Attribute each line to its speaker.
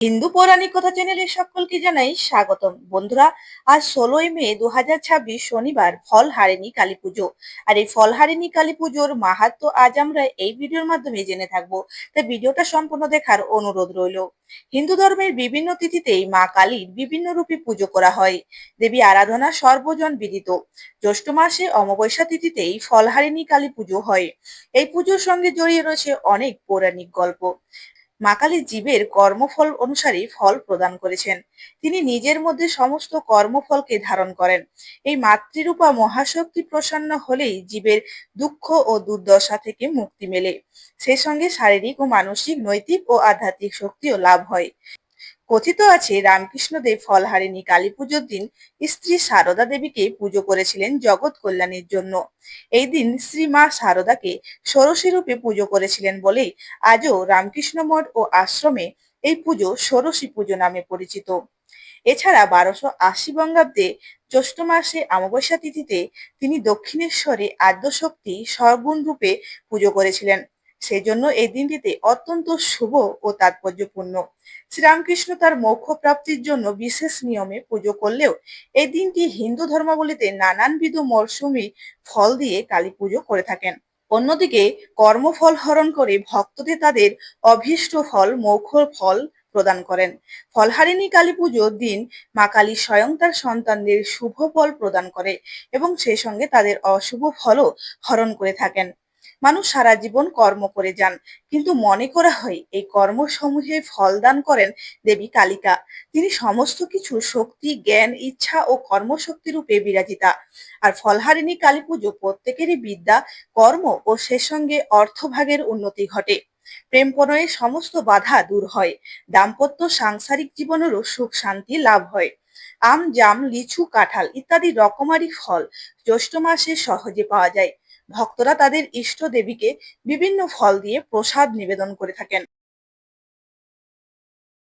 Speaker 1: হিন্দু পৌরাণিক কথা চ্যানেলে সকলকে জানাই স্বাগতম। বন্ধুরা, আজ 16ই মে 2026 শনিবার ফলহারিণী কালী পুজো। আর এই ফলহারিণী কালী পুজোর মাহাত্ম্য আজ আমরা এই ভিডিওর মাধ্যমে জেনে থাকবো। তাই ভিডিওটা সম্পূর্ণ দেখার অনুরোধ রইল। হিন্দু ধর্মের বিভিন্ন তিথিতেই মা কালীর বিভিন্ন রূপে পুজো করা হয়। দেবী আরাধনা সর্বজন বিদিত। জ্যৈষ্ঠ মাসে অমাবস্যা তিথিতেই ফলহারিণী কালী পুজো হয়। এই পুজোর সঙ্গে জড়িয়ে রয়েছে অনেক পৌরাণিক গল্প। মা কালী জীবের কর্মফল অনুসারে ফল প্রদান করেছেন। তিনি নিজের মধ্যে সমস্ত কর্মফলকে ধারণ করেন। এই মাতৃরূপা মহাশক্তি প্রসন্ন হলেই জীবের দুঃখ ও দুর্দশা থেকে মুক্তি মেলে। সেই সঙ্গে শারীরিক ও মানসিক, নৈতিক ও আধ্যাত্মিক শক্তিও লাভ হয়। কথিত আছে রামকৃষ্ণদেব ফলহারিণী কালী পুজোর দিন স্ত্রী সারদা দেবীকে পুজো করেছিলেন জগৎ কল্যাণের জন্য। এই দিন শ্রী মা সারদাকে ষোড়শী রূপে পুজো করেছিলেন বলেই আজও রামকৃষ্ণ মঠ ও আশ্রমে এই পুজো ষোড়শী পুজো নামে পরিচিত। এছাড়া 1280 বঙ্গাব্দে জ্যৈষ্ঠ মাসে অমাবস্যা তিথিতে তিনি দক্ষিণেশ্বরে আদ্যশক্তি সগুণ রূপে পুজো করেছিলেন। সেজন্য এই দিনটিতে অত্যন্ত শুভ ও তাৎপর্যপূর্ণ। শ্রীরামকৃষ্ণ তার মোক্ষ প্রাপ্তির জন্য বিশেষ নিয়মে পুজো করলেও এই দিনটি হিন্দু ধর্মাবলীতে নানানবিধ মরশুমি ফল দিয়ে কালী পুজো করে থাকেন। অন্যদিকে কর্মফল হরণ করে ভক্তদের তাদের অভীষ্ট ফল মোক্ষ ফল প্রদান করেন। ফলহারিণী কালী পুজোর দিন মা কালী স্বয়ং তার সন্তানদের শুভ ফল প্রদান করে এবং সেই সঙ্গে তাদের অশুভ ফলও হরণ করে থাকেন। মানুষ সারা জীবন কর্ম করে যান, কিন্তু মনে করা হয় এই কর্মসমূহে ফল দান করেন দেবী কালিকা। তিনি সমস্ত কিছু শক্তি, জ্ঞান, ইচ্ছা ও কর্মশক্তি রূপে বিরাজিতা। আর ফলহারিণী কালী পুজো প্রত্যেকেরই বিদ্যা, কর্ম ও সে সঙ্গে অর্থভাগের উন্নতি ঘটে। প্রেম প্রণয়ে সমস্ত বাধা দূর হয়। দাম্পত্য সাংসারিক জীবনেরও সুখ শান্তি লাভ হয়। আম, জাম, লিচু, কাঁঠাল ইত্যাদি রকমারি ফল জ্যৈষ্ঠ মাসে সহজে পাওয়া যায়। ভক্তরা তাদের ইষ্ট দেবীকে বিভিন্ন ফল দিয়ে প্রসাদ নিবেদন করে থাকেন।